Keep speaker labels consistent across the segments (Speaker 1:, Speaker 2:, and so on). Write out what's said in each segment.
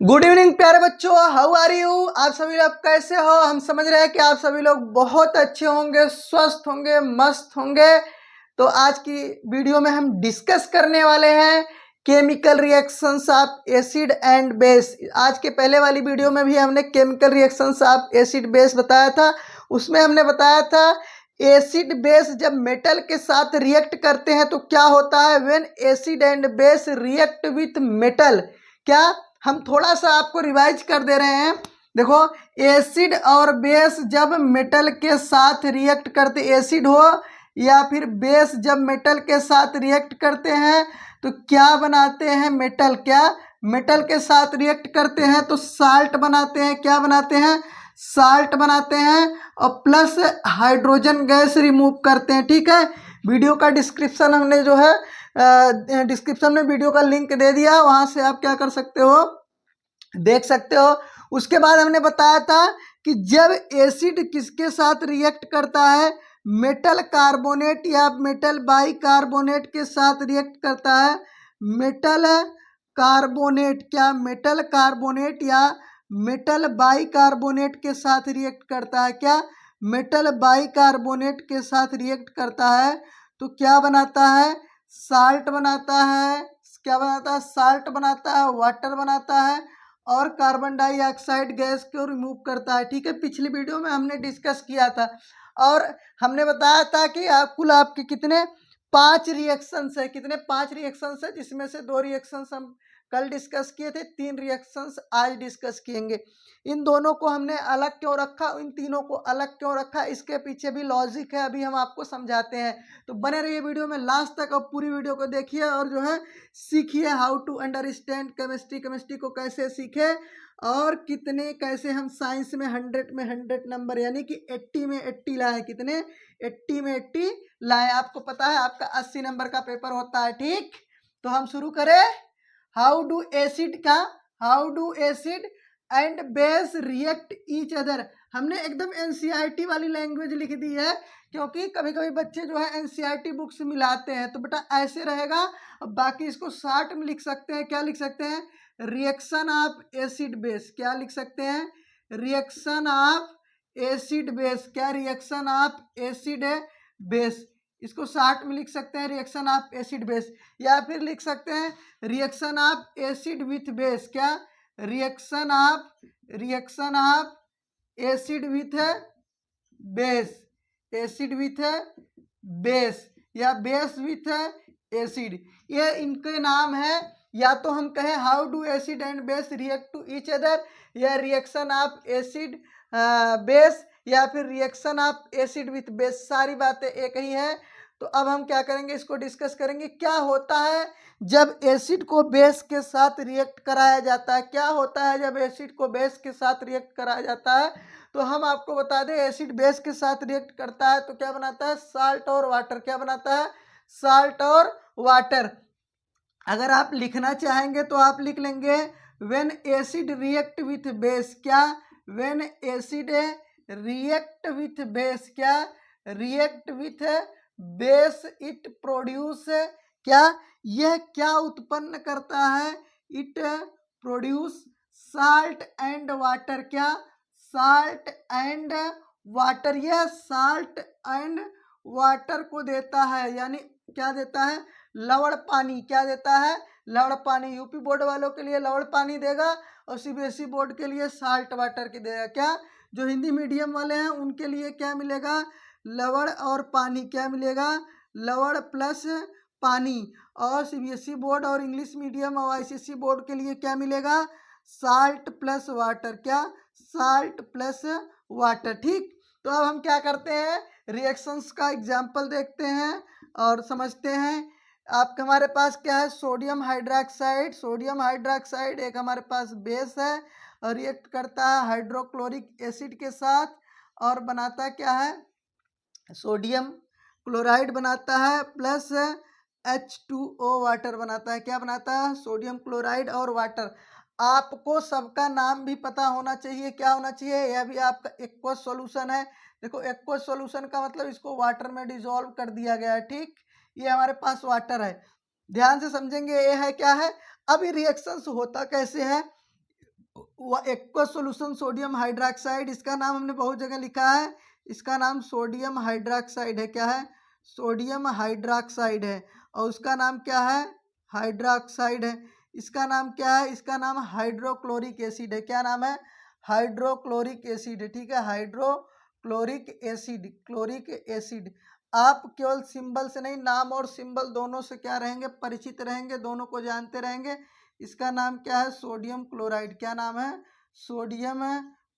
Speaker 1: Good evening प्यारे बच्चों, how are you. आप सभी लोग कैसे हो। हम समझ रहे हैं कि आप सभी लोग बहुत अच्छे होंगे, स्वस्थ होंगे, मस्त होंगे। तो आज की वीडियो में हम डिस्कस करने वाले हैं chemical reactions of acid and base. आज के पहले वाली वीडियो में भी हमने chemical reactions of acid base बताया था। उसमें हमने बताया था एसिड बेस जब मेटल के साथ रिएक्ट करते हैं तो क्या होता है। When acid and base react with metal, क्या हम थोड़ा सा आपको रिवाइज कर दे रहे हैं। देखो, एसिड और बेस जब मेटल के साथ रिएक्ट करते, एसिड हो या फिर बेस जब मेटल के साथ रिएक्ट करते हैं तो क्या बनाते हैं, मेटल। क्या मेटल के साथ रिएक्ट करते हैं तो साल्ट बनाते हैं। क्या बनाते हैं, साल्ट बनाते हैं। और प्लस हाइड्रोजन गैस रिमूव करते हैं। ठीक है, वीडियो का डिस्क्रिप्शन हमने जो है डिस्क्रिप्शन में वीडियो का लिंक दे दिया, वहां से आप क्या कर सकते हो, देख सकते हो। उसके बाद हमने बताया था कि जब एसिड किसके साथ रिएक्ट करता है, मेटल कार्बोनेट या मेटल बाई कार्बोनेट के साथ रिएक्ट करता है। मेटल कार्बोनेट, क्या मेटल कार्बोनेट या मेटल बाई कार्बोनेट के साथ रिएक्ट करता है। क्या मेटल बाई कार्बोनेट के साथ रिएक्ट करता है तो क्या बनाता है, साल्ट बनाता है। क्या बनाता है, साल्ट बनाता है, वाटर बनाता है और कार्बन डाइऑक्साइड गैस को रिमूव करता है। ठीक है, पिछली वीडियो में हमने डिस्कस किया था और हमने बताया था कि कुल आपके कितने 5 रिएक्शंस है। कितने 5 रिएक्शंस है, जिसमें से 2 रिएक्शंस हम कल डिस्कस किए थे, 3 रिएक्शंस आज डिस्कस किएंगे। इन दोनों को हमने अलग क्यों रखा, इन तीनों को अलग क्यों रखा, इसके पीछे भी लॉजिक है, अभी हम आपको समझाते हैं। तो बने रहिए वीडियो में लास्ट तक और पूरी वीडियो को देखिए और जो है सीखिए how to understand chemistry. Chemistry को कैसे सीखे और कितने कैसे हम साइंस में 100 में 100 नंबर यानी कि 80 में 80 लाए। कितने 80 में 80 लाए। आपको पता है आपका 80 नंबर का पेपर होता है। ठीक, तो हम शुरू करें। हाउ डू एसिड का, how do acid and base react each other. हमने एकदम एनसीईआरटी वाली लैंग्वेज लिख दी है, क्योंकि कभी कभी बच्चे जो है एनसीईआरटी बुक्स मिलाते हैं। तो बेटा ऐसे रहेगा। अब बाकी इसको शॉर्ट में लिख सकते हैं। क्या लिख सकते हैं, रिएक्शन ऑफ एसिड बेस। क्या लिख सकते हैं, रिएक्शन ऑफ एसिड बेस। क्या रिएक्शन ऑफ एसिड बेस, इसको शॉर्ट में लिख सकते हैं रिएक्शन ऑफ एसिड बेस। या फिर लिख सकते हैं reaction of acid with base. क्या reaction of acid with base, acid with base या बेस विथ एसिड, ये इनके नाम है। या तो हम कहें how do acid and base react to each other, या रिएक्शन ऑफ एसिड बेस, या फिर reaction of acid with base, सारी बातें एक ही है। तो अब हम क्या करेंगे, इसको डिस्कस करेंगे। क्या होता है जब एसिड को बेस के साथ रिएक्ट कराया जाता है, क्या होता है जब एसिड को बेस के साथ रिएक्ट कराया जाता है। तो हम आपको बता दें, एसिड बेस के साथ रिएक्ट करता है तो क्या बनाता है, साल्ट और वाटर। क्या बनाता है, साल्ट और वाटर। अगर आप लिखना चाहेंगे तो आप लिख लेंगे when acid react with base. क्या, when acid react with base, क्या react with base it produce, क्या यह क्या उत्पन्न करता है, it produce salt and water. क्या साल्ट एंड वाटर, यह साल्ट एंड वाटर को देता है, यानी क्या देता है, लवण पानी। क्या देता है, लवण पानी। यूपी बोर्ड वालों के लिए लवण पानी देगा और सीबीएसई बोर्ड के लिए साल्ट वाटर की देगा। क्या, जो हिंदी मीडियम वाले हैं उनके लिए क्या मिलेगा, लवण और पानी। क्या मिलेगा, लवण प्लस पानी। और सीबीएसई बोर्ड और इंग्लिश मीडियम और आईसीएसई बोर्ड के लिए क्या मिलेगा, साल्ट प्लस वाटर। क्या, साल्ट प्लस वाटर। ठीक, तो अब हम क्या करते हैं, रिएक्शंस का एग्जाम्पल देखते हैं और समझते हैं। आपके हमारे पास क्या है, सोडियम हाइड्रोक्साइड। सोडियम हाइड्रोक्साइड एक हमारे पास बेस है और रिएक्ट करता है हाइड्रोक्लोरिक एसिड के साथ और बनाता क्या है, सोडियम क्लोराइड बनाता है प्लस H2O वाटर बनाता है। क्या बनाता है, सोडियम क्लोराइड और वाटर। आपको सबका नाम भी पता होना चाहिए। क्या होना चाहिए, यह भी आपका एक्वस सॉल्यूशन है। देखो, एक्वस सॉल्यूशन का मतलब इसको वाटर में डिसॉल्व कर दिया गया है। ठीक, ये हमारे पास वाटर है। ध्यान से समझेंगे, ये है क्या है। अब ये रिएक्शंस होता कैसे है, एक्वस सॉल्यूशन सोडियम हाइड्रोक्साइड, इसका नाम हमने बहुत जगह लिखा है, इसका नाम सोडियम हाइड्रोक्साइड है। क्या है? सोडियम हाइड्रोक्साइड है। और उसका नाम क्या है? हाइड्रोक्साइड है। इसका नाम क्या है? इसका नाम हाइड्रोक्लोरिक एसिड है। क्या नाम है? हाइड्रोक्लोरिक एसिड है। ठीक है, हाइड्रोक्लोरिक एसिड, क्लोरिक एसिड। आप केवल सिंबल से नहीं, नाम और सिंबल दोनों से क्या रहेंगे? परिचित रहेंगे, दोनों को जानते रहेंगे। इसका नाम क्या है? Sodium chloride. क्या नाम है? Sodium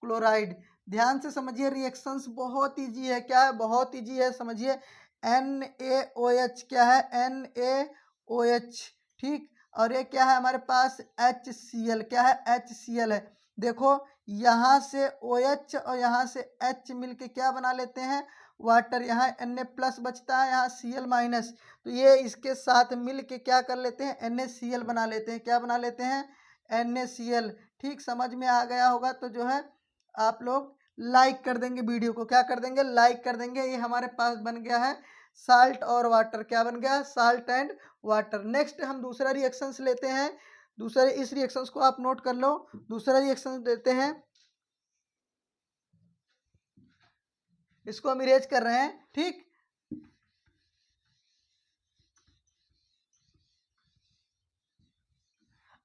Speaker 1: chloride. ध्यान से समझिए, रिएक्शंस बहुत इजी है। क्या है? बहुत इजी है, समझिए। NaOH क्या है? NaOH। ठीक, और ये क्या है हमारे पास? HCl। क्या है? HCl है। देखो, यहाँ से OH और यहाँ से H मिलके क्या बना लेते हैं? वाटर। यहाँ Na प्लस बचता है, यहाँ Cl माइनस, तो ये इसके साथ मिल के क्या कर लेते हैं? NaCl बना लेते हैं। क्या बना लेते हैं? NaCl। ठीक, समझ में आ गया होगा तो जो है आप लोग लाइक कर देंगे वीडियो को। क्या कर देंगे? लाइक कर देंगे। ये हमारे पास बन गया है साल्ट और वाटर। क्या बन गया? Salt and water. नेक्स्ट हम दूसरा रिएक्शंस लेते हैं। दूसरे इस रिएक्शंस को आप नोट कर लो। दूसरा रिएक्शन देते हैं, इसको हम इरेज कर रहे हैं। ठीक,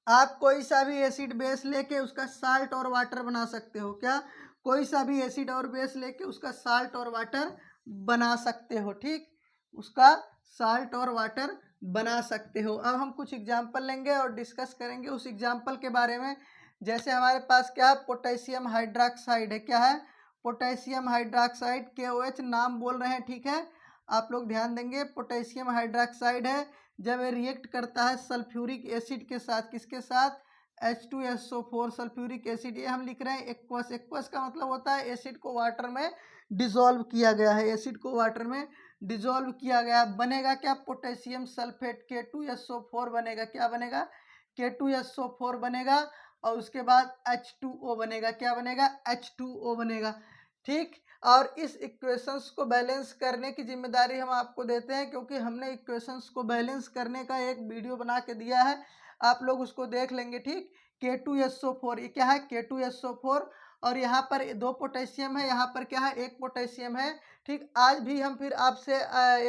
Speaker 1: आप कोई सा भी एसिड बेस लेके उसका साल्ट और वाटर बना सकते हो। क्या? कोई सा भी एसिड और बेस लेके उसका साल्ट और वाटर बना सकते हो। ठीक, उसका साल्ट और वाटर बना सकते हो। अब हम कुछ एग्जाम्पल लेंगे और डिस्कस करेंगे उस एग्जाम्पल के बारे में। जैसे हमारे पास क्या है? पोटेशियम हाइड्रोक्साइड है। क्या है? पोटेशियम हाइड्रोक्साइड, KOH नाम बोल रहे हैं। ठीक है, आप लोग ध्यान देंगे। पोटेशियम हाइड्रोक्साइड है। जब ये रिएक्ट करता है सल्फ्यूरिक एसिड के साथ, किसके साथ? H2SO4 sulphuric acid. ये हम लिख रहे हैं एक्वस। एक्वस का मतलब होता है एसिड को वाटर में डिसॉल्व किया गया है। एसिड को वाटर में डिसॉल्व किया गया, बनेगा क्या? पोटेशियम सल्फेट, K2SO4 बनेगा। क्या बनेगा? K2SO4 बनेगा। और उसके बाद H2O बनेगा। क्या बनेगा? H2O बनेगा। ठीक, और इस इक्वेशंस को बैलेंस करने की जिम्मेदारी हम आपको देते हैं, क्योंकि हमने इक्वेशंस को बैलेंस करने का एक वीडियो बना के दिया है, आप लोग उसको देख लेंगे। ठीक, K2SO4, ये क्या है? K2SO4। और यहाँ पर दो पोटेशियम है, यहाँ पर क्या है? एक पोटेशियम है। ठीक, आज भी हम फिर आपसे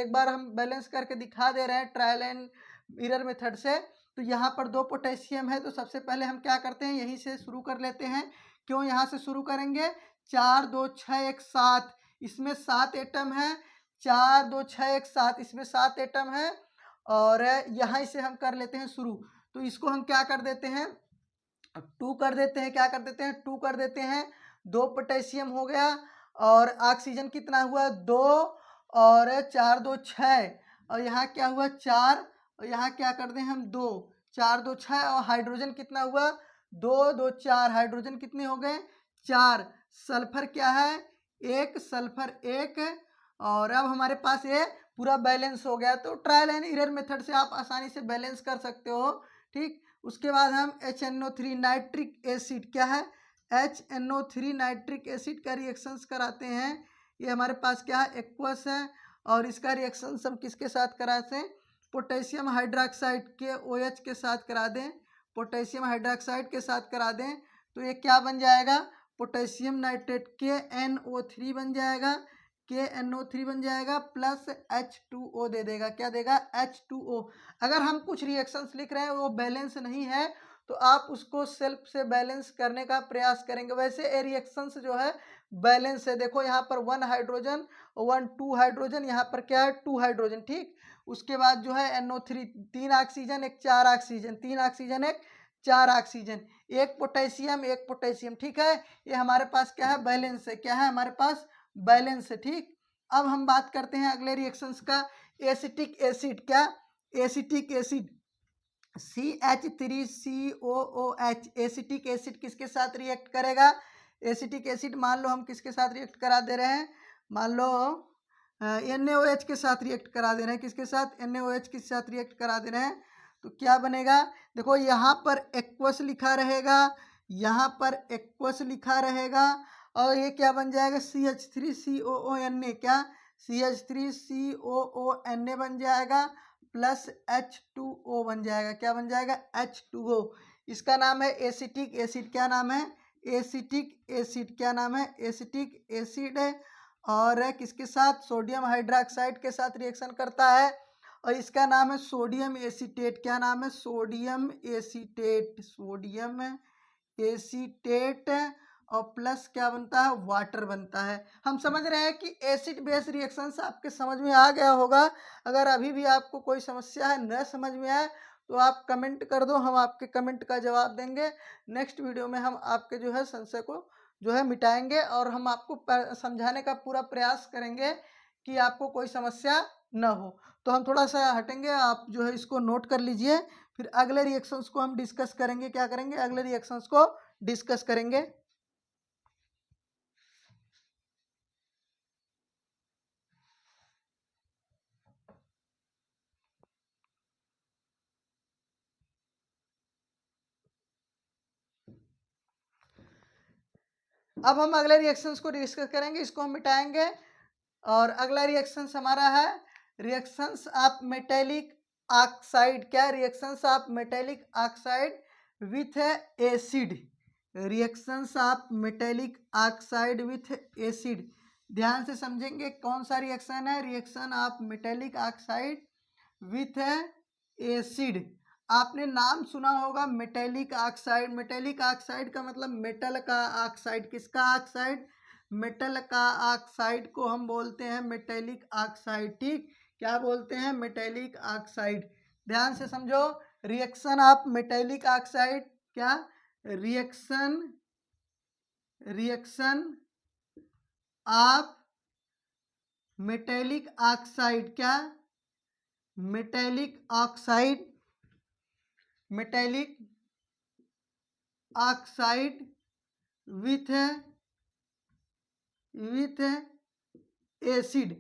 Speaker 1: एक बार हम बैलेंस करके दिखा दे रहे हैं ट्रायल एंड मिरर मेथड से। तो यहाँ पर दो पोटेशियम है, तो सबसे पहले हम क्या करते हैं? यहीं से शुरू कर लेते हैं। क्यों यहाँ से शुरू करेंगे? 4 2 6 1 7, इसमें 7 एटम है। 4 2 6 1 7, इसमें 7 एटम है। और यहाँ से हम कर लेते हैं शुरू। तो इसको हम क्या कर देते हैं? 2 कर देते हैं। क्या कर देते हैं? 2 कर देते हैं। 2 पोटेशियम हो गया, और ऑक्सीजन कितना हुआ? 2, और 4 2 6, और यहाँ क्या हुआ? 4, और यहाँ क्या कर दें हम? 2, 4 2 6, और हाइड्रोजन कितना हुआ? 2 2 4, हाइड्रोजन कितने हो गए? 4। सल्फर क्या है? 1, सल्फर 1। और अब हमारे पास ये पूरा बैलेंस हो गया। तो ट्रायल एंड एरर मेथड से आप आसानी से बैलेंस कर सकते हो। ठीक, उसके बाद हम HNO3 नाइट्रिक एसिड, क्या है? HNO3 नाइट्रिक एसिड का रिएक्शंस कराते हैं। ये हमारे पास क्या है? एक्वस है। और इसका रिएक्शंस हम किसके साथ कराते हैं? पोटेशियम हाइड्रोक्साइड के OH के साथ करा दें, पोटेशियम हाइड्रोक्साइड के साथ करा दें, तो ये क्या बन जाएगा? पोटेशियम नाइट्रेट KNO3 बन जाएगा। KNO3 बन जाएगा, प्लस H2O दे देगा। क्या देगा? H2O। अगर हम कुछ रिएक्शंस लिख रहे हैं वो बैलेंस नहीं है, तो आप उसको सेल्फ से बैलेंस करने का प्रयास करेंगे। वैसे ये रिएक्शंस जो है बैलेंस है। देखो यहाँ पर 1 हाइड्रोजन, 2 हाइड्रोजन, यहाँ पर क्या है? 2 हाइड्रोजन। ठीक, उसके बाद जो है NO3, 3 oxygen 1 4 oxygen, 3 oxygen 1 4 oxygen, एक पोटेशियम 1 पोटेशियम। ठीक है, ये हमारे पास क्या है? बैलेंस है। क्या है हमारे पास? बैलेंस है। ठीक, अब हम बात करते हैं अगले रिएक्शंस का। एसिटिक एसिड, क्या? Acetic acid CH3COOH। Acetic acid किसके साथ रिएक्ट करेगा? एसिटिक एसिड मान लो हम किसके साथ रिएक्ट करा दे रहे हैं? मान लो NaOH के साथ रिएक्ट करा दे रहे हैं। किसके साथ? NaOH के साथ रिएक्ट करा दे रहे हैं। तो क्या बनेगा? देखो यहाँ पर एक्वस लिखा रहेगा, यहाँ पर एक्वस लिखा रहेगा, और ये क्या बन जाएगा? CH3COONA। क्या? CH3COONA बन जाएगा, प्लस H2O बन जाएगा। क्या बन जाएगा? H2O। इसका नाम है एसिटिक एसिड। क्या नाम है? Acetic acid. क्या नाम है? एसिटिक एसिड है। और किसके साथ? सोडियम हाइड्रोक्साइड के साथ रिएक्शन करता है और इसका नाम है सोडियम एसीटेट। क्या नाम है? Sodium acetate. Sodium acetate. और प्लस क्या बनता है? वाटर बनता है। हम समझ रहे हैं कि एसिड बेस रिएक्शंस आपके समझ में आ गया होगा। अगर अभी भी आपको कोई समस्या है, न समझ में आए, तो आप कमेंट कर दो, हम आपके कमेंट का जवाब देंगे। नेक्स्ट वीडियो में हम आपके जो है संशय को जो है मिटाएंगे और हम आपको समझाने का पूरा प्रयास करेंगे कि आपको कोई समस्या न हो। तो हम थोड़ा सा हटेंगे, आप जो है इसको नोट कर लीजिए। फिर अगले रिएक्शंस को हम डिस्कस करेंगे। क्या करेंगे? अगले रिएक्शंस को डिस्कस करेंगे। अब हम अगले रिएक्शंस को डिस्कस करेंगे, इसको हम मिटाएंगे। और अगला रिएक्शंस हमारा है रिएक्शंस ऑफ मेटेलिक ऑक्साइड। क्या? Reactions of metallic oxide with acid. Reactions of metallic oxide with acid. ध्यान से समझेंगे कौन सा रिएक्शन है। Reaction of metallic oxide with acid. आपने नाम सुना होगा मेटेलिक ऑक्साइड। मेटेलिक ऑक्साइड का मतलब मेटल का ऑक्साइड। किसका ऑक्साइड? मेटल का ऑक्साइड को हम बोलते हैं मेटेलिक ऑक्साइड। ठीक, क्या बोलते हैं? Metallic oxide. ध्यान से समझो, रिएक्शन ऑफ मेटेलिक ऑक्साइड। क्या? Reaction of metallic oxide. क्या? Metallic oxide. Metallic oxide with acid.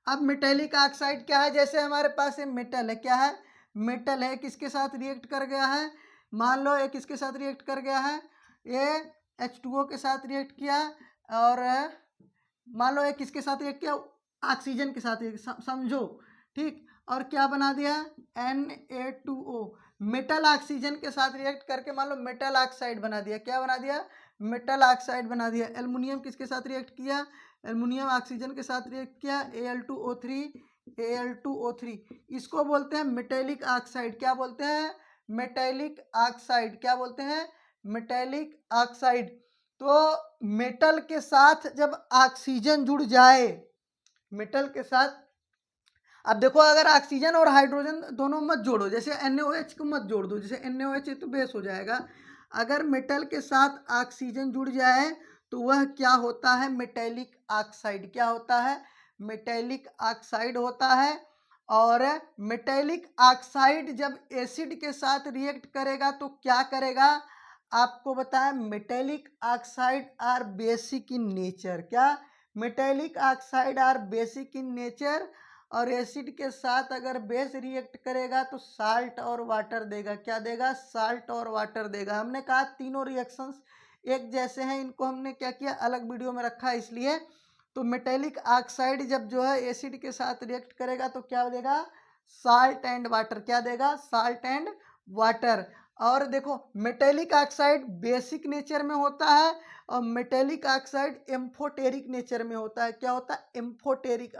Speaker 1: अब मेटेलिक ऑक्साइड क्या है? जैसे हमारे पास ये मेटल है। क्या है? मेटल है। किसके साथ रिएक्ट कर गया है? मान लो ये किसके साथ रिएक्ट कर गया है? ये H2O के साथ रिएक्ट किया। और मान लो ये किसके साथ रिएक्ट किया? ऑक्सीजन के साथ। समझो, ठीक। और क्या बना दिया? Na2O। मेटल ऑक्सीजन के साथ रिएक्ट करके मान लो मेटल ऑक्साइड बना दिया। क्या बना दिया? मेटल ऑक्साइड बना दिया। एल्युमिनियम किसके साथ रिएक्ट किया? एल्युमिनियम ऑक्सीजन के साथ रिएक्ट किया, Al2O3। इसको बोलते हैं मेटेलिक ऑक्साइड। क्या बोलते हैं? Metallic oxide. क्या बोलते हैं? Metallic oxide. तो मेटल के साथ जब ऑक्सीजन जुड़ जाए, मेटल के साथ, अब देखो अगर ऑक्सीजन और हाइड्रोजन दोनों मत जोड़ो, जैसे NaOH को मत जोड़ दो, जैसे NaOH तो बेस हो जाएगा। अगर मेटल के साथ ऑक्सीजन जुड़ जाए तो वह क्या होता है? Metallic oxide. क्या होता है? मेटेलिक ऑक्साइड होता है। और मेटेलिक ऑक्साइड जब एसिड के साथ रिएक्ट करेगा तो क्या करेगा? आपको बताएं, metallic oxide are basic in nature. क्या? Metallic oxide are basic in nature. और एसिड के साथ अगर बेस रिएक्ट करेगा तो साल्ट और वाटर देगा। क्या देगा? साल्ट और वाटर देगा। हमने कहा तीनों रिएक्शंस एक जैसे हैं, इनको हमने क्या किया? अलग वीडियो में रखा, इसलिए। तो मेटेलिक ऑक्साइड जब जो है एसिड के साथ रिएक्ट करेगा तो क्या देगा? Salt and water. क्या देगा? Salt and water. और देखो, मेटेलिक ऑक्साइड बेसिक नेचर में होता है और मेटेलिक ऑक्साइड एम्फोटेरिक नेचर में होता है। क्या होता है? एम्फोटेरिक।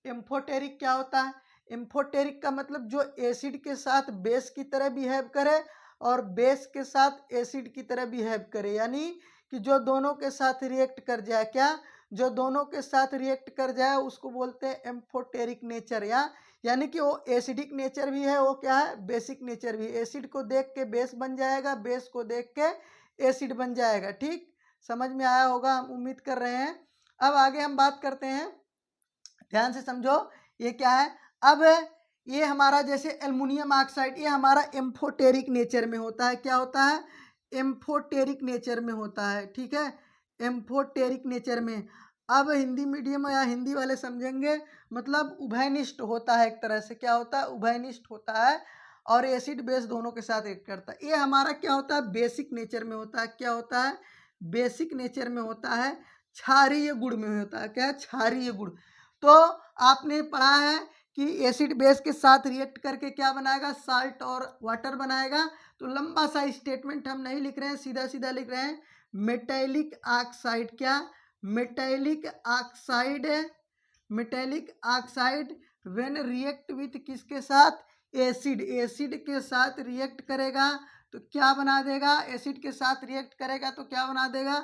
Speaker 1: एम्फोटेरिक क्या होता है? एम्फोटेरिक का मतलब जो एसिड के साथ बेस की तरह बिहेव करे और बेस के साथ एसिड की तरह बिहेव करे, यानी कि जो दोनों के साथ रिएक्ट कर जाए। क्या? जो दोनों के साथ रिएक्ट कर जाए उसको बोलते हैं एम्फोटेरिक नेचर। यानी कि वो एसिडिक नेचर भी है, वो क्या है? बेसिक नेचर भी। एसिड को देख के बेस बन जाएगा, बेस को देख के एसिड बन जाएगा। ठीक, समझ में आया होगा, हम उम्मीद कर रहे हैं। अब आगे हम बात करते हैं, ध्यान से समझो। ये क्या है? अब ये हमारा जैसे एल्युमिनियम ऑक्साइड, ये हमारा एम्फोटेरिक नेचर में होता है। क्या होता है? एम्फोटेरिक नेचर में होता है। ठीक है, एम्फोटेरिक नेचर में। अब हिंदी मीडियम या हिंदी वाले समझेंगे, मतलब उभयनिष्ठ होता है एक तरह से। क्या होता है? उभयनिष्ठ होता है और एसिड बेस दोनों के साथ एक करता है। ये हमारा क्या होता है? बेसिक नेचर में होता है। क्या होता है? बेसिक नेचर में होता है, क्षारीय गुण में होता है। क्या है? क्षारीय गुण। तो आपने पढ़ा है कि एसिड बेस के साथ रिएक्ट करके क्या बनाएगा, साल्ट और वाटर बनाएगा। तो लंबा सा स्टेटमेंट हम नहीं लिख रहे हैं, सीधा सीधा लिख रहे हैं मेटेलिक ऑक्साइड, क्या metallic oxide, metallic oxide when react with किसके साथ, एसिड, एसिड के साथ रिएक्ट करेगा तो क्या बना देगा, एसिड के साथ रिएक्ट करेगा तो क्या बना देगा,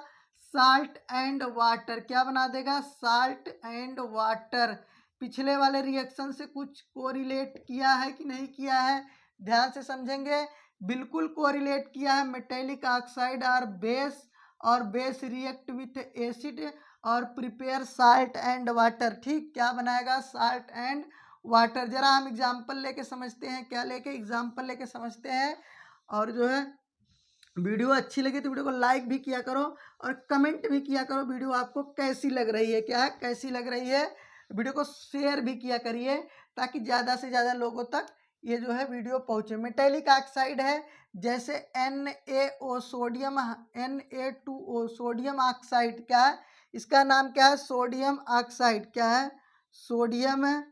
Speaker 1: साल्ट एंड वाटर, क्या बना देगा, साल्ट एंड वाटर। पिछले वाले रिएक्शन से कुछ कोरिलेट किया है कि नहीं किया है, ध्यान से समझेंगे, बिल्कुल कोरिलेट किया है। मेटेलिक ऑक्साइड आर बेस और बेस रिएक्ट विथ एसिड और प्रिपेयर साल्ट एंड वाटर, ठीक, क्या बनाएगा, साल्ट एंड वाटर। जरा हम एग्जाम्पल लेके समझते हैं, क्या लेके, एग्जाम्पल लेके समझते हैं। और जो है वीडियो अच्छी लगी तो वीडियो को लाइक भी किया करो और कमेंट भी किया करो, वीडियो आपको कैसी लग रही है, क्या है, कैसी लग रही है। वीडियो को शेयर भी किया करिए ताकि ज़्यादा से ज़्यादा लोगों तक ये जो है वीडियो पहुँचे। मेटेलिक ऑक्साइड है जैसे NaO sodium, Na2O sodium oxide, क्या है, इसका नाम क्या है, सोडियम ऑक्साइड, क्या है, सोडियम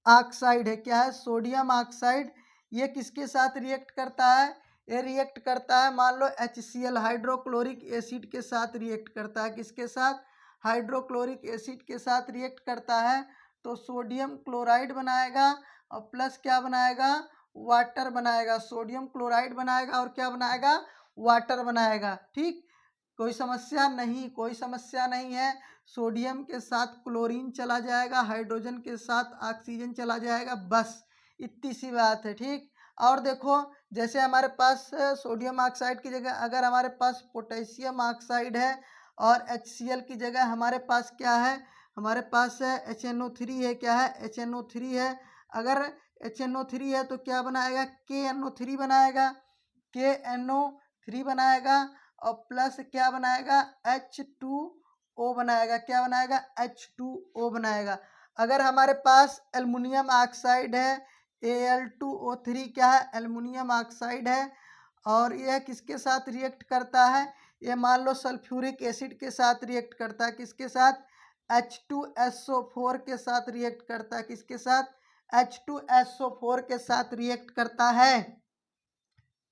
Speaker 1: ऑक्साइड है, क्या है, सोडियम ऑक्साइड। ये किसके साथ रिएक्ट करता है, ये रिएक्ट करता है, मान लो HCl हाइड्रोक्लोरिक एसिड के साथ रिएक्ट करता है, किसके साथ, हाइड्रोक्लोरिक एसिड के साथ रिएक्ट करता है तो सोडियम क्लोराइड बनाएगा और प्लस क्या बनाएगा, वाटर बनाएगा, सोडियम क्लोराइड बनाएगा और क्या बनाएगा, वाटर बनाएगा, ठीक। कोई समस्या नहीं, कोई समस्या नहीं है। सोडियम के साथ क्लोरीन चला जाएगा, हाइड्रोजन के साथ ऑक्सीजन चला जाएगा, बस इतनी सी बात है, ठीक। और देखो जैसे हमारे पास सोडियम ऑक्साइड की जगह अगर हमारे पास पोटेशियम ऑक्साइड है और HCl की जगह हमारे पास क्या है, हमारे पास है HNO3 है, क्या है, HNO3 है। अगर HNO3 है तो क्या बनाएगा, KNO3 बनाएगा, KNO3 बनाएगा और प्लस क्या बनाएगा, H2O बनाएगा, क्या बनाएगा, H2O बनाएगा। अगर हमारे पास एल्युमिनियम ऑक्साइड है, Al2O3, क्या है, एल्युमिनियम ऑक्साइड है और यह किसके साथ रिएक्ट करता है, ये मान लो सल्फ्यूरिक एसिड के साथ रिएक्ट करता है, किसके साथ, H2SO4 के साथ रिएक्ट करता है, किसके साथ, H2SO4 के साथ रिएक्ट करता है,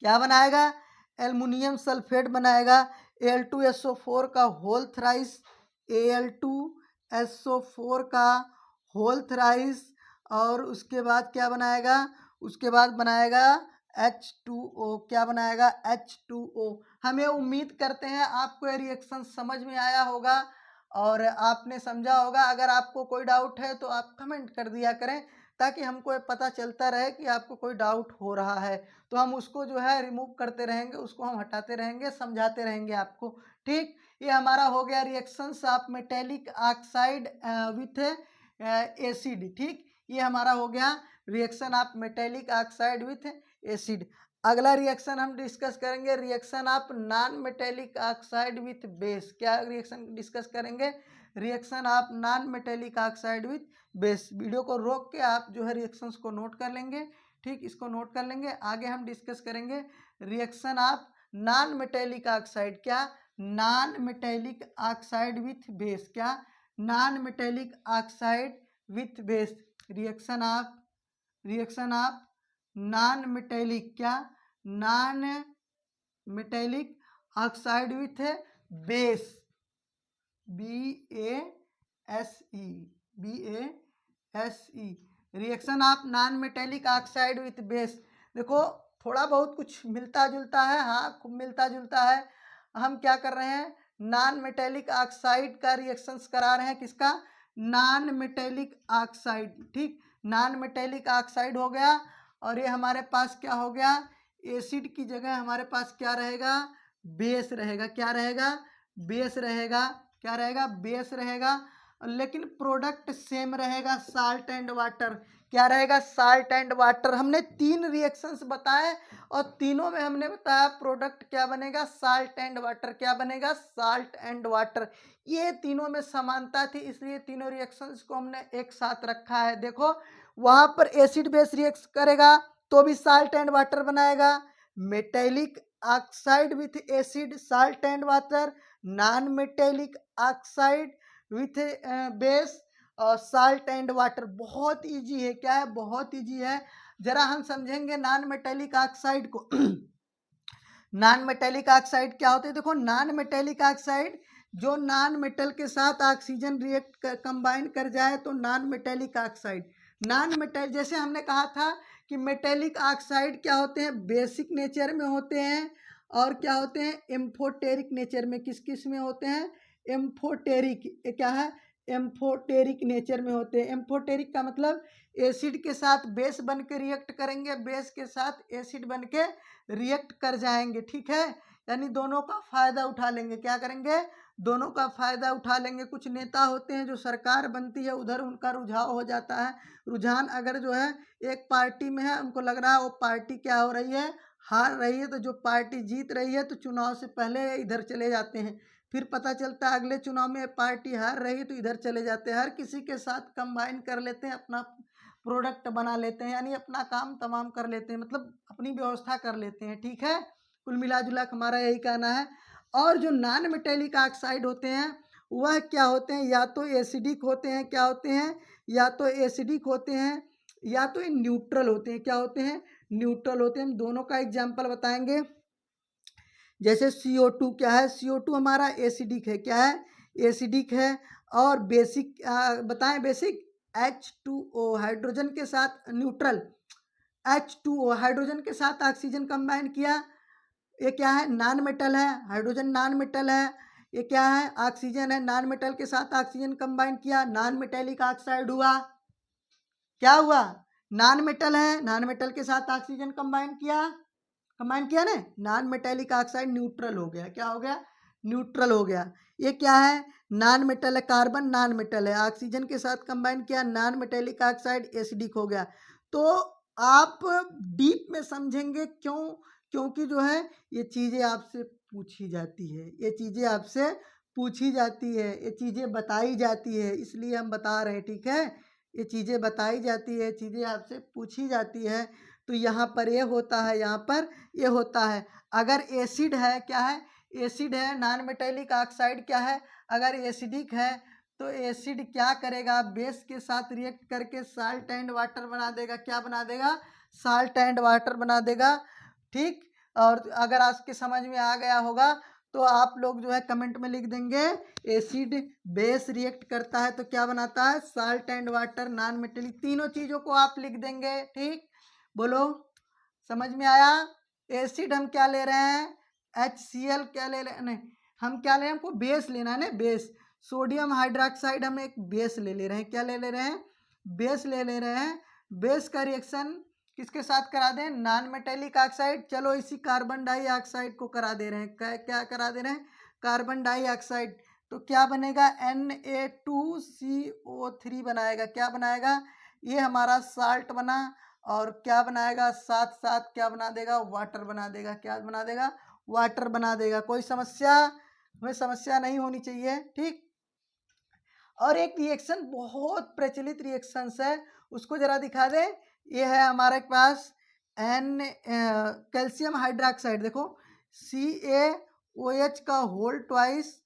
Speaker 1: क्या बनाएगा, एल्युमिनियम सल्फेट बनाएगा, Al2SO4 का होल थ्राइस, Al2SO4 का होल थ्राइस और उसके बाद क्या बनाएगा, उसके बाद बनाएगा H2O, क्या बनाएगा, H2O। हमें उम्मीद करते हैं आपको ये रिएक्शन समझ में आया होगा और आपने समझा होगा। अगर आपको कोई डाउट है तो आप कमेंट कर दिया करें ताकि हमको ये पता चलता रहे कि आपको कोई डाउट हो रहा है, तो हम उसको जो है रिमूव करते रहेंगे, उसको हम हटाते रहेंगे, समझाते रहेंगे आपको, ठीक। ये हमारा हो गया reactions of metallic oxide with acid, ठीक। ये हमारा हो गया reaction of metallic oxide with acid. अगला रिएक्शन हम डिस्कस करेंगे reaction of non metallic oxide with base. क्या रिएक्शन डिस्कस करेंगे, reaction of non metallic oxide with base. Video को रोक के आप जो है रिएक्शंस को नोट कर लेंगे, ठीक, इसको नोट कर लेंगे। आगे हम डिस्कस करेंगे reaction of non metallic oxide, क्या, non metallic oxide with base, क्या, non metallic oxide with base. Reaction of non metallic, क्या, non metallic oxide with base, BASE, BASE। Reaction of non metallic oxide with base. देखो थोड़ा बहुत कुछ मिलता जुलता है, हाँ खूब मिलता जुलता है। हम क्या कर रहे हैं, नॉन मेटेलिक ऑक्साइड का रिएक्शंस करा रहे हैं, किसका, नॉन मेटेलिक ऑक्साइड, ठीक। नॉन मेटेलिक ऑक्साइड हो गया और ये हमारे पास क्या हो गया, एसिड की जगह हमारे पास क्या रहेगा, बेस रहेगा, क्या रहेगा, बेस रहेगा, क्या रहेगा, बेस रहेगा। लेकिन प्रोडक्ट सेम रहेगा, साल्ट एंड वाटर, क्या रहेगा, साल्ट एंड वाटर। हमने 3 रिएक्शंस बताए और तीनों में हमने बताया प्रोडक्ट क्या बनेगा, साल्ट एंड वाटर, क्या बनेगा, साल्ट एंड वाटर। ये तीनों में समानता थी इसलिए तीनों रिएक्शंस को हमने एक साथ रखा है। देखो वहां पर एसिड बेस रिएक्ट करेगा तो भी साल्ट एंड वाटर बनाएगा, metallic oxide with acid salt and water, non metallic oxide with base salt and water, बहुत इजी है। क्या है? बहुत इजी है। जरा हम समझेंगे नॉन मेटेलिक ऑक्साइड को। नॉन मेटेलिक ऑक्साइड क्या होते हैं? देखो, नॉन मेटेलिक ऑक्साइड जो नॉन मेटल के साथ ऑक्सीजन रिएक्ट कंबाइन कर जाए तो non metallic oxide. Non metal, जैसे हमने कहा था कि मेटेलिक ऑक्साइड क्या होते हैं? बेसिक नेचर में होते हैं, और क्या होते हैं? एम्फोटेरिक नेचर में। किस किस में होते हैं? एम्फोटेरिक। क्या है? एम्फोटेरिक नेचर में होते हैं। एम्फोटेरिक का मतलब एसिड के साथ बेस बन के रिएक्ट करेंगे, बेस के साथ एसिड बन के रिएक्ट कर जाएंगे। ठीक है, यानी दोनों का फायदा उठा लेंगे। क्या करेंगे? दोनों का फायदा उठा लेंगे। कुछ नेता होते हैं जो सरकार बनती है उधर उनका रुझाव हो जाता है। रुझान अगर जो है एक पार्टी में है, उनको लग रहा है वो पार्टी क्या हो रही है? हार रही है। तो जो पार्टी जीत रही है तो चुनाव से पहले इधर चले जाते हैं। फिर पता चलता है अगले चुनाव में पार्टी हार रही है तो इधर चले जाते हैं। हर किसी के साथ कंबाइन कर लेते हैं, अपना प्रोडक्ट बना लेते हैं, यानी अपना काम तमाम कर लेते हैं, मतलब अपनी व्यवस्था कर लेते हैं। ठीक है, कुल मिला जुला के हमारा यही कहना है। और जो नॉन मेटेलिक ऑक्साइड होते हैं वह क्या होते हैं? या तो एसिडिक होते हैं। क्या होते हैं? या तो एसिडिक होते हैं या तो ये न्यूट्रल होते हैं। क्या होते हैं? न्यूट्रल होते हैं। हम दोनों का एग्जाम्पल बताएंगे। जैसे CO2 क्या है? CO2 हमारा एसिडिक है। क्या है? एसिडिक है। और बेसिक बताएं, बेसिक H2O, हाइड्रोजन के साथ न्यूट्रल H2O, हाइड्रोजन के साथ ऑक्सीजन कंबाइन किया, ये क्या है? नॉन मेटल है। हाइड्रोजन नॉन मेटल है। ये क्या है? ऑक्सीजन है। नॉन मेटल के साथ ऑक्सीजन कंबाइन किया, नॉन मेटेलिक ऑक्साइड हुआ। क्या हुआ? नॉन मेटल है, नॉन मेटल के साथ ऑक्सीजन कंबाइन किया ना, नॉन मेटेलिक ऑक्साइड न्यूट्रल हो गया। क्या हो गया? न्यूट्रल हो गया। ये क्या है? नॉन मेटल है। कार्बन नॉन मेटल है, ऑक्सीजन के साथ कंबाइन किया, नॉन मेटेलिक ऑक्साइड एसिडिक हो गया। तो आप डीप में समझेंगे क्यों? क्योंकि जो है ये चीज़ें आपसे पूछी जाती है, ये चीज़ें आपसे पूछी जाती है, ये चीज़ें बताई जाती है, इसलिए हम बता रहे हैं। ठीक है, ये चीज़ें बताई जाती है, चीज़ें आपसे पूछी जाती है। तो यहाँ पर ये होता है, यहाँ पर ये होता है। अगर एसिड है, क्या है? एसिड है, नॉन मेटेलिक ऑक्साइड क्या है? अगर एसिडिक है तो एसिड क्या करेगा? बेस के साथ रिएक्ट करके साल्ट एंड वाटर बना देगा। क्या बना देगा? साल्ट एंड वाटर बना देगा। ठीक, और अगर आपके समझ में आ गया होगा तो आप लोग जो है कमेंट में लिख देंगे, एसिड बेस रिएक्ट करता है तो क्या बनाता है? Salt and water, non metallic. तीनों चीज़ों को आप लिख देंगे। ठीक, बोलो, समझ में आया? एसिड हम क्या ले रहे हैं? HCl। क्या ले रहे हैं? नहीं, हम क्या ले रहे हैं? हमको बेस लेना है ना, बेस। सोडियम हाइड्रोक्साइड हम एक बेस ले रहे हैं। क्या ले रहे हैं? बेस ले रहे हैं। बेस का रिएक्शन किसके साथ करा दें? Non metallic oxide. चलो इसी कार्बन डाइऑक्साइड को करा दे रहे हैं। क्या करा दे रहे हैं? Carbon dioxide. तो क्या बनेगा? Na2CO3 बनाएगा। क्या बनाएगा? ये हमारा साल्ट बना। और क्या बनाएगा? साथ साथ क्या बना देगा? वाटर बना देगा। क्या बना देगा? वाटर बना देगा। कोई समस्या? हमें समस्या नहीं होनी चाहिए। ठीक, और एक रिएक्शन बहुत प्रचलित रिएक्शंस है, उसको जरा दिखा दे। ये है हमारे पास कैल्शियम हाइड्रोक्साइड। देखो, CaOH का होल ट्वाइस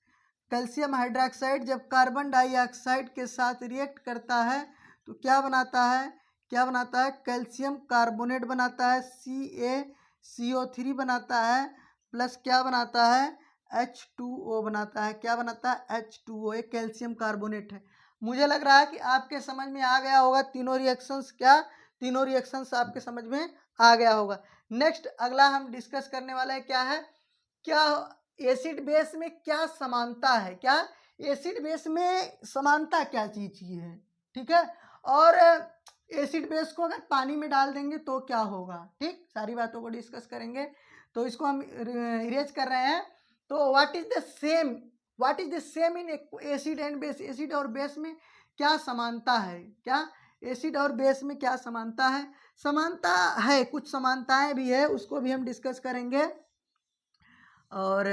Speaker 1: कैल्शियम हाइड्रोक्साइड जब कार्बन डाइऑक्साइड के साथ रिएक्ट करता है तो क्या बनाता है? क्या बनाता है? कैल्शियम कार्बोनेट बनाता है, CaCO3 बनाता है, प्लस क्या बनाता है? H2O बनाता है। क्या बनाता है? H2O, एक कैल्शियम कार्बोनेट है। मुझे लग रहा है कि आपके समझ में आ गया होगा तीनों रिएक्शंस। क्या? तीनों रिएक्शंस आपके समझ में आ गया होगा। नेक्स्ट अगला हम डिस्कस करने वाला है, क्या है? क्या एसिड बेस में क्या समानता है? क्या एसिड बेस में समानता क्या चीज है? ठीक है, और एसिड बेस को अगर पानी में डाल देंगे तो क्या होगा? ठीक, सारी बातों को डिस्कस करेंगे। तो इसको हम इरेज कर रहे हैं। तो what is the same in acid and base? Acid और बेस में क्या समानता है? क्या एसिड और बेस में क्या समानता है? समानता है, कुछ समानताएं भी है, उसको भी हम डिस्कस करेंगे। और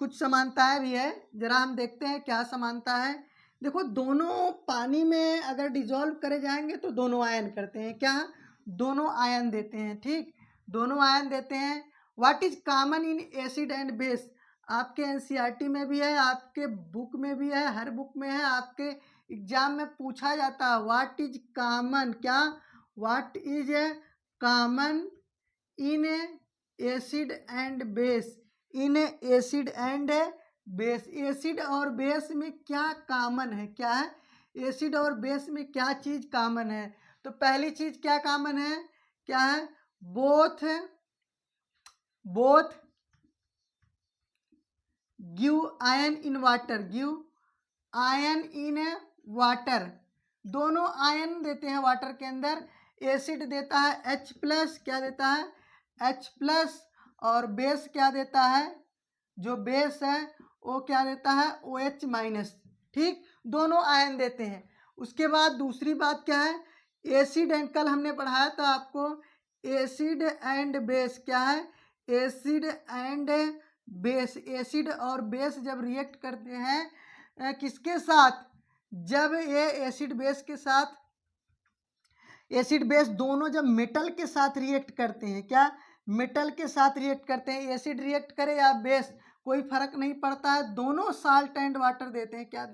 Speaker 1: कुछ समानताएं भी है, जरा हम देखते हैं क्या समानता है। देखो, दोनों पानी में अगर डिजोल्व करे जाएंगे तो दोनों आयन करते हैं। क्या? दोनों आयन देते हैं। ठीक, दोनों आयन देते हैं। What is common in acid and base? आपके NCERT में भी है, आपके बुक में भी है, हर बुक में है, आपके एग्जाम में पूछा जाता है। व्हाट इज कॉमन, क्या what is common in acid and base, in acid and base, acid और बेस में क्या कॉमन है, क्या है एसिड और बेस में क्या चीज कॉमन है। तो पहली चीज क्या कॉमन है, क्या है, both both give ion in water, give ion in water, दोनों आयन देते हैं वाटर के अंदर। एसिड देता है H प्लस, क्या देता है H प्लस, और बेस क्या देता है, जो बेस है वो क्या देता है OH माइनस। ठीक, दोनों आयन देते हैं। उसके बाद दूसरी बात क्या है, एसिड एंड, कल हमने पढ़ाया था आपको एसिड एंड बेस, क्या है एसिड एंड बेस, एसिड और बेस जब रिएक्ट करते हैं किसके साथ, जब ये एसिड बेस के साथ, एसिड बेस दोनों जब मेटल के साथ रिएक्ट करते हैं, क्या मेटल के साथ रिएक्ट करते हैं, एसिड रिएक्ट करे या बेस कोई फर्क नहीं पड़ता है, दोनों साल्ट एंड वाटर देते हैं। क्या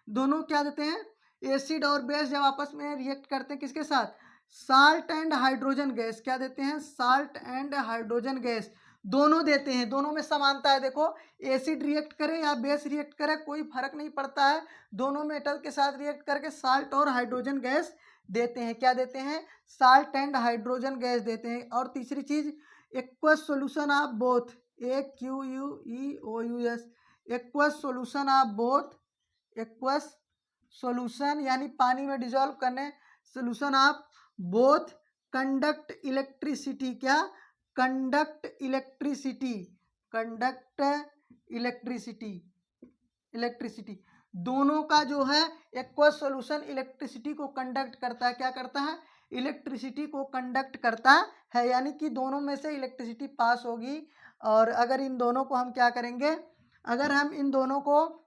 Speaker 1: दोनों क्या देते हैं, एसिड और बेस जब आपस में रिएक्ट करते हैं किसके साथ, साल्ट एंड हाइड्रोजन गैस, क्या देते हैं साल्ट एंड हाइड्रोजन गैस, दोनों देते हैं। दोनों में समानता है, देखो एसिड रिएक्ट करे या बेस रिएक्ट करे कोई फर्क नहीं पड़ता है, दोनों मेटल के साथ रिएक्ट करके साल्ट और हाइड्रोजन गैस देते हैं, क्या देते हैं साल्ट एंड हाइड्रोजन गैस देते हैं। और तीसरी चीज aqueous solution of both, AQUEOUS, aqueous solution of both, aqueous solution यानी पानी में डिजोल्व करने, solution of both conduct electricity, क्या conduct electricity, conduct electricity, electricity दोनों का जो है एक्वस सॉल्यूशन इलेक्ट्रिसिटी को कंडक्ट करता है, क्या करता है इलेक्ट्रिसिटी को कंडक्ट करता है, यानी कि दोनों में से इलेक्ट्रिसिटी पास होगी। और अगर इन दोनों को हम क्या करेंगे, अगर हम इन दोनों को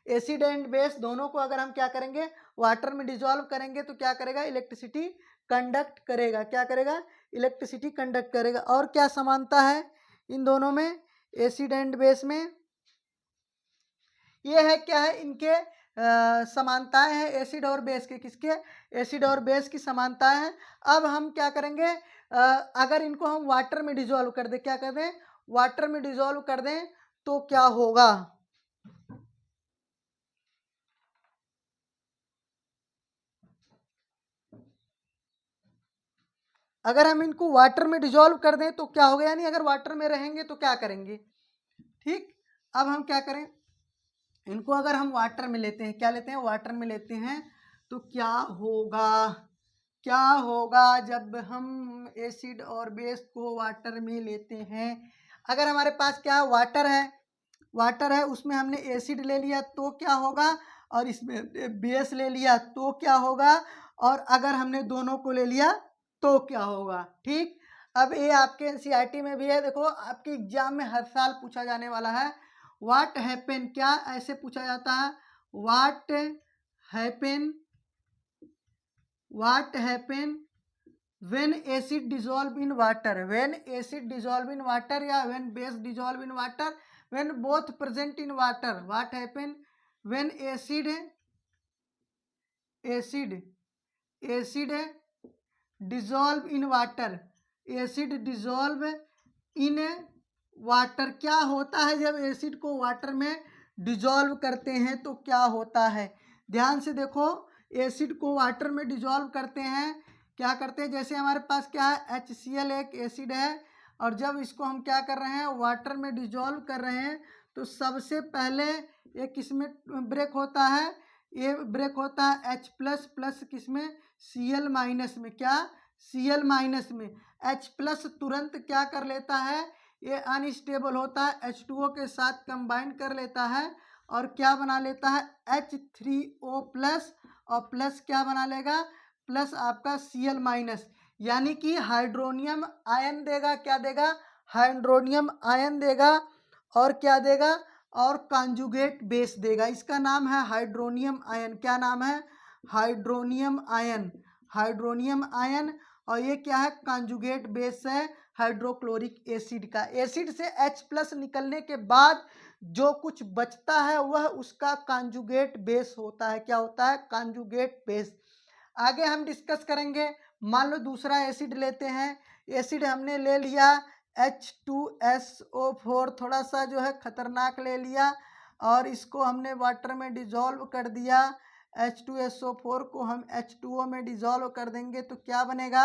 Speaker 1: एसिड एंड बेस दोनों को अगर हम क्या करेंगे वाटर में डिजोल्व करेंगे तो क्या करेगा इलेक्ट्रिसिटी कंडक्ट करेगा, क्या करेगा इलेक्ट्रिसिटी कंडक्ट करेगा। और क्या समानता है इन दोनों में, एसिड एंड बेस में, ये है क्या है इनके समानताएं हैं एसिड और बेस के, किसके एसिड और बेस की समानताएं हैं। अब हम क्या करेंगे, अगर इनको हम वाटर में डिजोल्व कर दें, क्या कर दें वाटर में डिजोल्व कर दें तो क्या होगा, अगर हम इनको वाटर में डिजोल्व कर दें तो क्या होगा, यानी अगर वाटर में रहेंगे तो क्या करेंगे। ठीक, अब हम क्या करें, इनको अगर हम वाटर में लेते हैं, क्या लेते हैं वाटर में लेते हैं तो क्या होगा, क्या होगा जब हम एसिड और बेस को वाटर में लेते हैं। अगर हमारे पास क्या वाटर है, वाटर है उसमें हमने एसिड ले लिया तो क्या होगा, और इसमें बेस ले लिया तो क्या होगा, और अगर हमने दोनों को ले लिया तो क्या होगा। ठीक, अब ये आपके एनसीईआरटी में भी है, देखो आपके एग्जाम में हर साल पूछा जाने वाला है। व्हाट हैपन, क्या ऐसे पूछा जाता है, what happen, what happen when acid dissolve in water, when acid dissolve in water या when base dissolve in water, when both present in water, what happen when acid, acid acid dissolve in water, acid dissolve in water, क्या होता है जब acid को water में dissolve करते हैं तो क्या होता है। ध्यान से देखो, एसिड को वाटर में डिजोल्व करते हैं, क्या करते हैं, जैसे हमारे पास क्या है HCl एक एसिड है, और जब इसको हम क्या कर रहे हैं वाटर में डिजोल्व कर रहे हैं तो सबसे पहले एक किसमें ब्रेक होता है, ये ब्रेक होता है H प्लस प्लस किसमें Cl माइनस में, क्या Cl माइनस में। H प्लस तुरंत क्या कर लेता है, ये अनस्टेबल होता है H2O के साथ कंबाइन कर लेता है और क्या बना लेता है H3O प्लस, और प्लस क्या बना लेगा प्लस आपका Cl माइनस, यानी कि हाइड्रोनियम आयन देगा, क्या देगा हाइड्रोनियम आयन देगा, और क्या देगा और कॉन्जुगेट बेस देगा, इसका नाम है हाइड्रोनियम आयन, क्या नाम है हाइड्रोनियम आयन, हाइड्रोनियम आयन। और ये क्या है कॉन्जुगेट बेस है हाइड्रोक्लोरिक एसिड का। एसिड से H प्लस निकलने के बाद जो कुछ बचता है वह उसका कॉन्जुगेट बेस होता है। क्या होता है? Conjugate base. आगे हम डिस्कस करेंगे। मान लो दूसरा एसिड लेते हैं, एसिड हमने ले लिया H2SO4, थोड़ा सा जो है खतरनाक ले लिया और इसको हमने वाटर में डिजॉल्व कर दिया। H2SO4 को हम H2O में डिजॉल्व कर देंगे तो क्या बनेगा?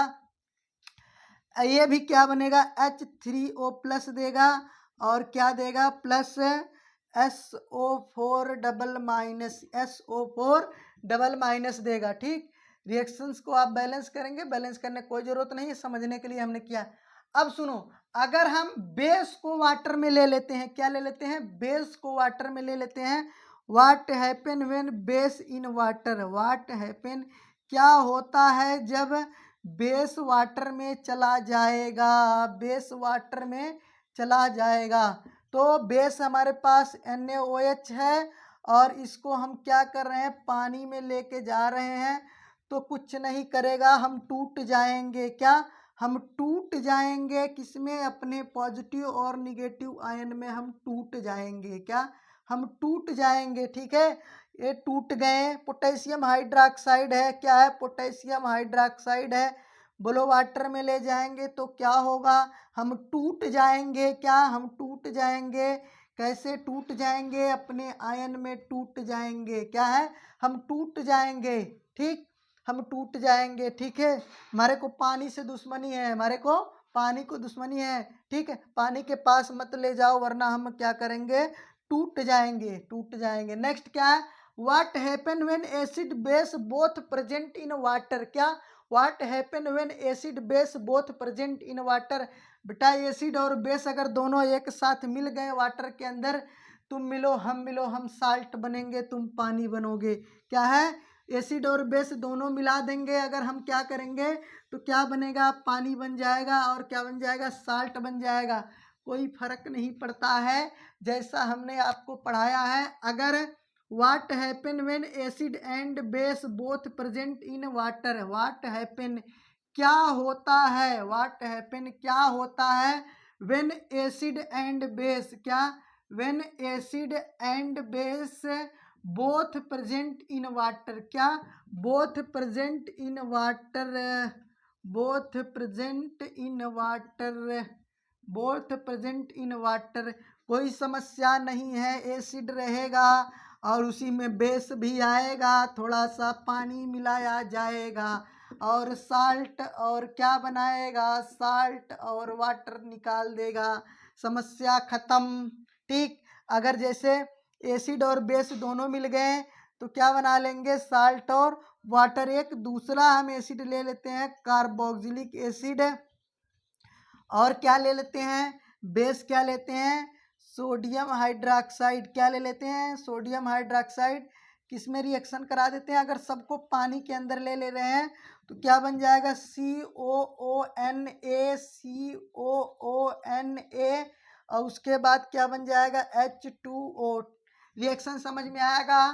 Speaker 1: ये भी क्या बनेगा? H3O प्लस देगा और क्या देगा? Plus SO4 double minus, SO4 double minus देगा। ठीक, रिएक्शंस को आप बैलेंस करेंगे, बैलेंस करने की कोई जरूरत नहीं है, समझने के लिए हमने किया। अब सुनो, अगर हम बेस को वाटर में ले लेते हैं, क्या ले लेते हैं? बेस को वाटर में ले लेते हैं। What happen when base in water? What happen, क्या होता है जब बेस वाटर में चला जाएगा? बेस वाटर में चला जाएगा तो बेस हमारे पास NaOH है और इसको हम क्या कर रहे हैं? पानी में लेके जा रहे हैं तो कुछ नहीं करेगा, हम टूट जाएंगे। क्या? हम टूट जाएंगे। किसमें? अपने पॉजिटिव और निगेटिव आयन में हम टूट जाएंगे। क्या? हम टूट जाएंगे। ठीक है, ये टूट गए। पोटेशियम हाइड्रोक्साइड है, क्या है? पोटेशियम हाइड्रोक्साइड है। बोलो वाटर में ले जाएंगे तो क्या होगा? हम टूट जाएंगे। क्या? हम टूट जाएंगे। कैसे टूट जाएंगे? अपने आयन में टूट जाएंगे। क्या है? हम टूट जाएंगे। ठीक, हम टूट जाएंगे। ठीक है, हमारे को पानी से दुश्मनी है, हमारे को पानी को दुश्मनी है। ठीक है, पानी के पास मत ले जाओ वरना हम क्या करेंगे? टूट जाएंगे, टूट जाएंगे। नेक्स्ट क्या है? What happen when acid base both present in water? क्या? What happen when acid base both present in water? बेटा एसिड और बेस अगर दोनों एक साथ मिल गए वाटर के अंदर, तुम मिलो हम साल्ट बनेंगे, तुम पानी बनोगे। क्या है? एसिड और बेस दोनों मिला देंगे अगर हम, क्या करेंगे तो क्या बनेगा? पानी बन जाएगा और क्या बन जाएगा? साल्ट बन जाएगा। कोई फर्क नहीं पड़ता है, जैसा हमने आपको पढ़ाया है। अगर what happen when acid and base both present in water? What happen, क्या होता है? व्हाट हैपन, क्या होता है? व्हेन एसिड एंड बेस, क्या? When acid and base both present in water? क्या? Both present in water, both present in water, both present in water. कोई समस्या नहीं है, एसिड रहेगा और उसी में बेस भी आएगा, थोड़ा सा पानी मिलाया जाएगा और साल्ट, और क्या बनाएगा? साल्ट और वाटर निकाल देगा, समस्या खत्म। ठीक, अगर जैसे एसिड और बेस दोनों मिल गए तो क्या बना लेंगे? साल्ट और वाटर। एक दूसरा हम एसिड ले लेते हैं कार्बोक्सिलिक एसिड, और क्या ले लेते हैं? बेस क्या लेते हैं? Sodium hydroxide. क्या ले लेते हैं? Sodium hydroxide. किस में रिएक्शन करा देते हैं? अगर सबको पानी के अंदर ले रहे हैं तो क्या बन जाएगा? COONA, COONA, और उसके बाद क्या बन जाएगा? H2O। रिएक्शन समझ में आएगा?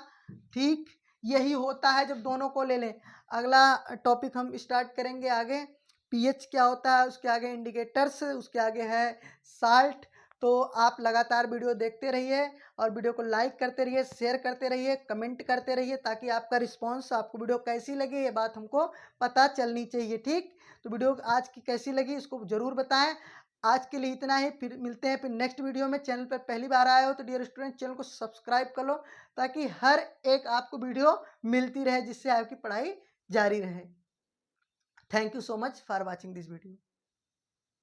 Speaker 1: ठीक, यही होता है जब दोनों को ले लें। अगला टॉपिक हम स्टार्ट करेंगे आगे। पीएच क्या होता है, उसके आगे इंडिकेटर्स, उसके आगे है साल्ट। तो आप लगातार वीडियो देखते रहिए और वीडियो को लाइक करते रहिए, शेयर करते रहिए, कमेंट करते रहिए, ताकि आपका रिस्पांस, आपको वीडियो कैसी लगी ये बात हमको पता चलनी चाहिए। ठीक, तो वीडियो आज की कैसी लगी इसको ज़रूर बताएं। आज के लिए इतना ही, फिर मिलते हैं फिर नेक्स्ट वीडियो में। चैनल पर पहली बार आए हो तो डियर स्टूडेंट, चैनल को सब्सक्राइब कर लो ताकि हर एक आपको वीडियो मिलती रहे, जिससे आपकी पढ़ाई जारी रहे। Thank you so much for watching this video.